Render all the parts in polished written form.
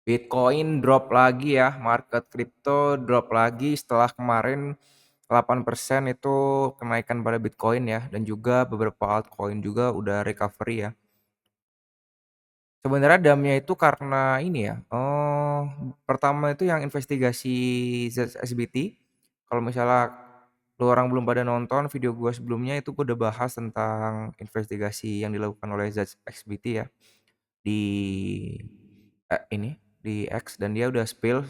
Bitcoin drop lagi ya, market crypto drop lagi setelah kemarin 8% itu kenaikan pada Bitcoin ya, dan juga beberapa altcoin juga udah recovery ya. Sebenarnya damnya itu karena ini ya, pertama itu yang investigasi ZSBT. Kalau misalnya lu orang belum pada nonton video gua sebelumnya, itu gua udah bahas tentang investigasi yang dilakukan oleh ZSBT ya di ini di X, dan dia udah spill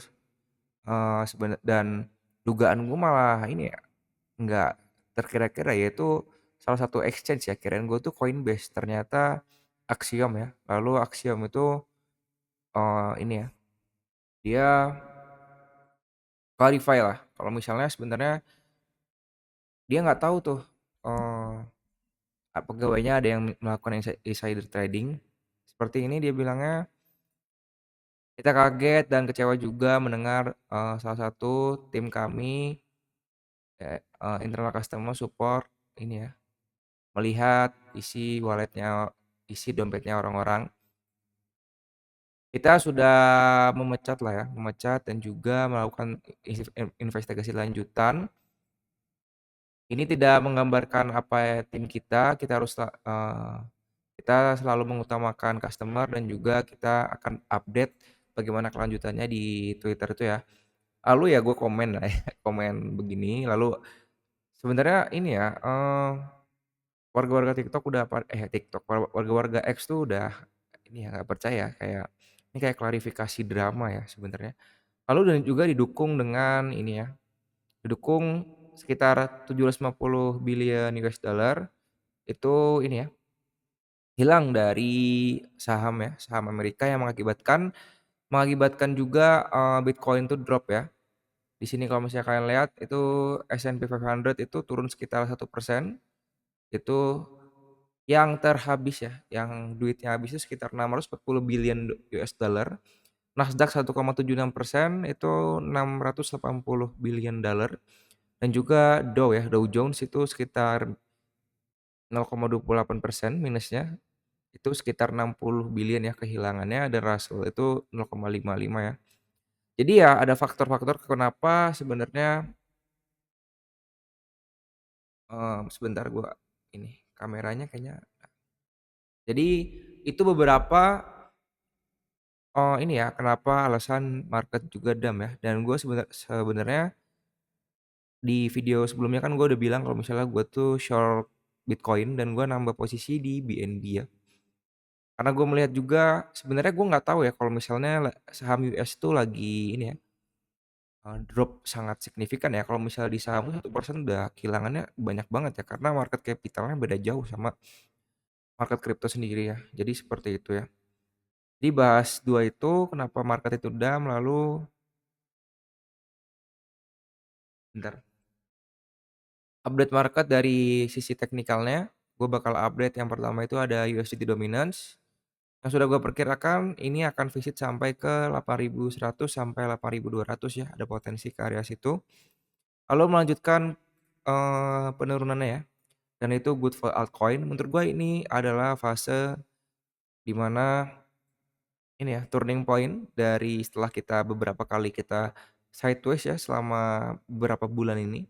dan dugaan gue malah ini ya, nggak terkira-kira, yaitu salah satu exchange ya, kirain gue tuh Coinbase, ternyata Axiom ya. Lalu Axiom itu ini ya, dia clarify lah kalau misalnya sebenarnya dia nggak tahu tuh eee, pegawainya ada yang melakukan insider trading. Seperti ini dia bilangnya, "Kita kaget dan kecewa juga mendengar, salah satu tim kami, internal customer support ini ya, melihat isi dompetnya orang-orang. Kita sudah memecat lah ya, memecat dan juga melakukan investigasi lanjutan. Ini tidak menggambarkan apa ya tim kita harus kita selalu mengutamakan customer dan juga kita akan update bagaimana kelanjutannya di Twitter itu ya." Lalu ya gue komen lah ya, komen begini, lalu sebenarnya ini ya, warga-warga TikTok udah TikTok, warga-warga X tuh udah ini ya, nggak percaya, kayak ini kayak klarifikasi drama ya sebenarnya. Lalu dan juga didukung dengan ini ya, didukung sekitar 750 billion US dollar itu ini ya, hilang dari saham ya, saham Amerika yang mengakibatkan juga, Bitcoin tuh drop ya. Di sini kalau misalnya kalian lihat itu S&P 500 itu turun sekitar 1%, itu yang terhabis ya, yang duitnya habis itu sekitar 640 billion US dollar. Nasdaq 1,76%, itu 680 billion dollar, dan juga Dow ya, Dow Jones itu sekitar 0,28% minusnya, itu sekitar 60 billion ya kehilangannya, dan Russell itu 0,55 ya. Jadi ya ada faktor-faktor kenapa sebenarnya, sebentar gua ini kameranya kayaknya, jadi itu beberapa ini ya, kenapa alasan market juga down ya, dan gue sebenarnya di video sebelumnya kan gue udah bilang kalau misalnya gue tuh short Bitcoin dan gue nambah posisi di BNB ya. Karena gue melihat juga sebenarnya gue nggak tahu ya kalau misalnya saham US tuh lagi ini ya, drop sangat signifikan ya. Kalau misalnya di saham tuh 1% udah kehilangannya banyak banget ya, karena market capitalnya beda jauh sama market crypto sendiri ya. Jadi seperti itu ya. Jadi bahas 2 itu kenapa market itu down, lalu bentar. Update market dari sisi teknikalnya, gue bakal update yang pertama itu ada USDT dominance, yang sudah gue perkirakan ini akan visit sampai ke 8.100 sampai 8.200 ya, ada potensi ke area situ. Lalu melanjutkan, penurunannya ya, dan itu good for altcoin. Menurut gue ini adalah fase di mana ini ya, turning point dari setelah kita beberapa kali kita sideways ya selama beberapa bulan ini.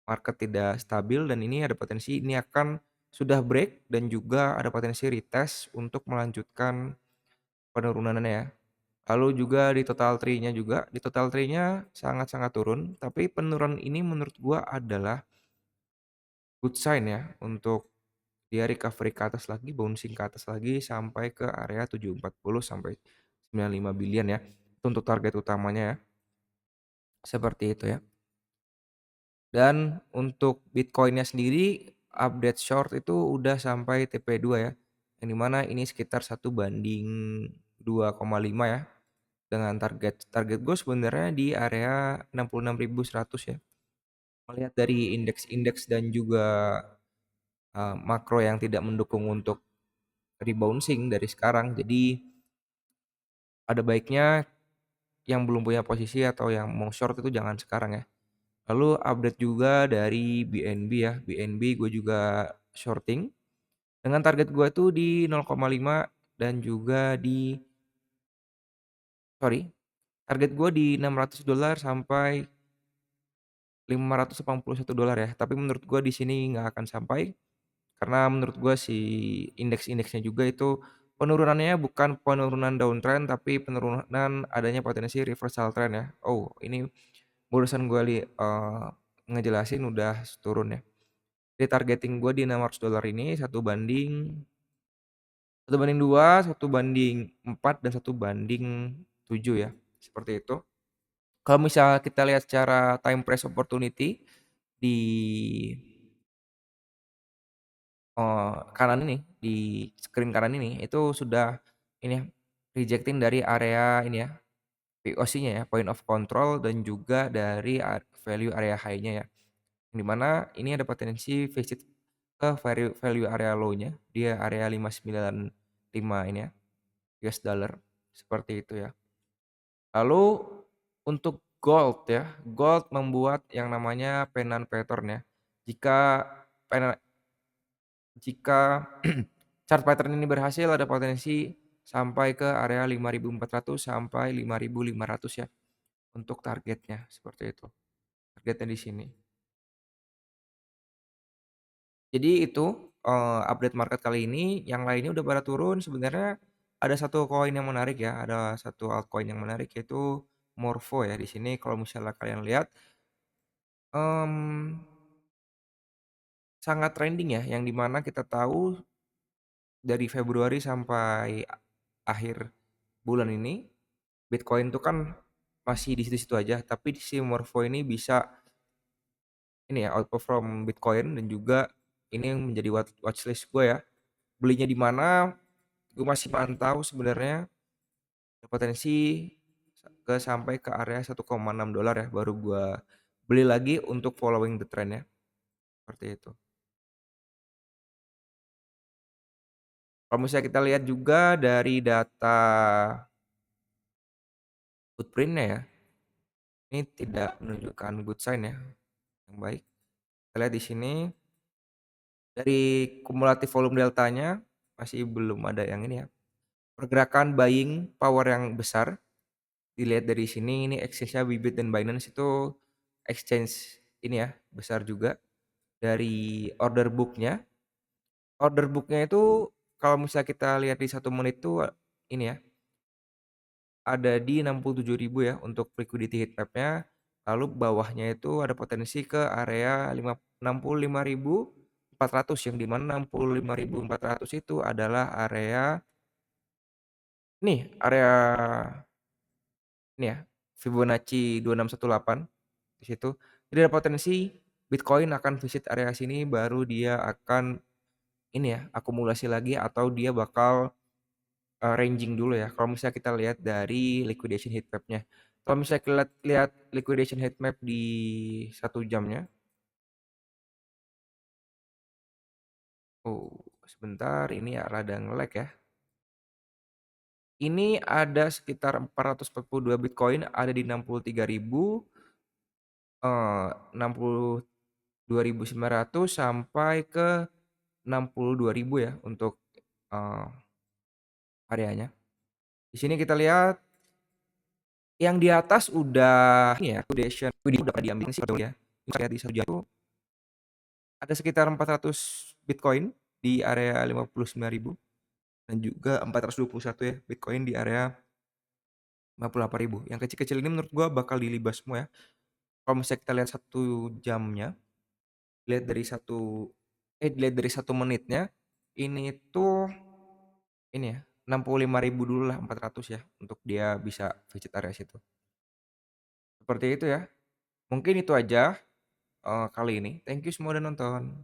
Market tidak stabil dan ini ada potensi ini akan sudah break dan juga ada potensi retest untuk melanjutkan penurunannya ya. Lalu juga di total tree-nya juga, di total tree-nya sangat-sangat turun, tapi penurunan ini menurut gua adalah good sign ya untuk dia recovery ke atas lagi, bouncing ke atas lagi sampai ke area 740 sampai 95 billion ya. Itu untuk target utamanya ya, seperti itu ya. Dan untuk Bitcoin-nya sendiri update short itu udah sampai TP2 ya, yang di mana ini sekitar 1:2,5 ya, dengan target target gue sebenarnya di area 66.100 ya. Melihat dari indeks-indeks dan juga, makro yang tidak mendukung untuk rebouncing dari sekarang, jadi ada baiknya yang belum punya posisi atau yang mau short itu jangan sekarang ya. Lalu update juga dari BNB ya, BNB gue juga shorting dengan target gue tuh di 0,5 dan juga di sorry, target gue di $600 sampai $581 ya, tapi menurut gue di sini nggak akan sampai, karena menurut gue si indeks-indeksnya juga itu penurunannya bukan penurunan downtrend, tapi penurunan adanya potensi reversal trend ya. Oh, ini barusan gue ngejelasin udah turun ya. Jadi targeting gue di $600 ini 1 banding 2, 1 banding 4, dan 1 banding 7 ya. Seperti itu. Kalau misal kita lihat secara time price opportunity di kanan ini, di screen kanan ini, itu sudah ini ya, rejecting dari area ini ya, POC-nya ya, point of control, dan juga dari value area high-nya ya. Di mana ini ada potensi visit ke value value area low-nya, dia area 595 ini ya, US dollar, seperti itu ya. Lalu untuk gold ya, gold membuat yang namanya pennant pattern ya. Jika pena jika chart pattern ini berhasil, ada potensi sampai ke area 5.400 sampai 5.500 ya untuk targetnya, seperti itu. Targetnya di sini. Jadi itu, update market kali ini, yang lainnya udah pada turun. Sebenarnya ada satu koin yang menarik ya, ada satu altcoin yang menarik, yaitu Morpho ya. Di sini kalau misalnya kalian lihat, mmm, sangat trending ya, yang di mana kita tahu dari Februari sampai akhir bulan ini, Bitcoin tuh kan masih di situ-situ aja, tapi si Morpho ini bisa ini ya, outperform Bitcoin, dan juga ini yang menjadi watchlist gue ya. Belinya di mana, gue masih pantau sebenarnya, ada potensi sampai ke area $1,6 ya, baru gue beli lagi untuk following the trend ya, seperti itu. Kalau misalnya kita lihat juga dari data footprint-nya ya, ini tidak menunjukkan good sign ya, yang baik. Kita lihat di sini dari kumulatif volume deltanya masih belum ada yang ini ya, pergerakan buying power yang besar. Dilihat dari sini, ini exchange-nya Bybit dan Binance itu exchange ini ya, besar juga. Dari order book-nya itu kalau misalnya kita lihat di 1 menit tuh ini ya, ada di 67.000 ya untuk liquidity heat map-nya. Lalu bawahnya itu ada potensi ke area 65.400, yang di mana 65.400 itu adalah area nih, area ini ya, Fibonacci 2618 di situ. Jadi ada potensi Bitcoin akan visit area sini, baru dia akan ini ya, akumulasi lagi, atau dia bakal ranging dulu ya. Kalau misalnya kita lihat dari liquidation heat map-nya. Kalau misalnya kita lihat liquidation heat map di 1 jamnya. Oh, sebentar, ini ya rada nge-lag ya. Ini ada sekitar 442 Bitcoin ada di 63.000, 62.900 sampai ke 62.000 ya untuk areanya. Di sini kita lihat yang di atas udah ini ya, liquidation udah pada diambil sih ya. Misalnya di 1 jam itu ada sekitar 400 Bitcoin di area 59.000, dan juga 421 ya Bitcoin di area 58.000. Yang kecil-kecil ini menurut gua bakal dilibas semua ya. Kalau misalnya kita lihat 1 jamnya, lihat dari dilihat dari 1 menitnya, ini tuh ini ya, 65.000 dulu lah, 400 ya, untuk dia bisa visit area situ. Seperti itu ya. Mungkin itu aja kali ini. Thank you semua udah nonton.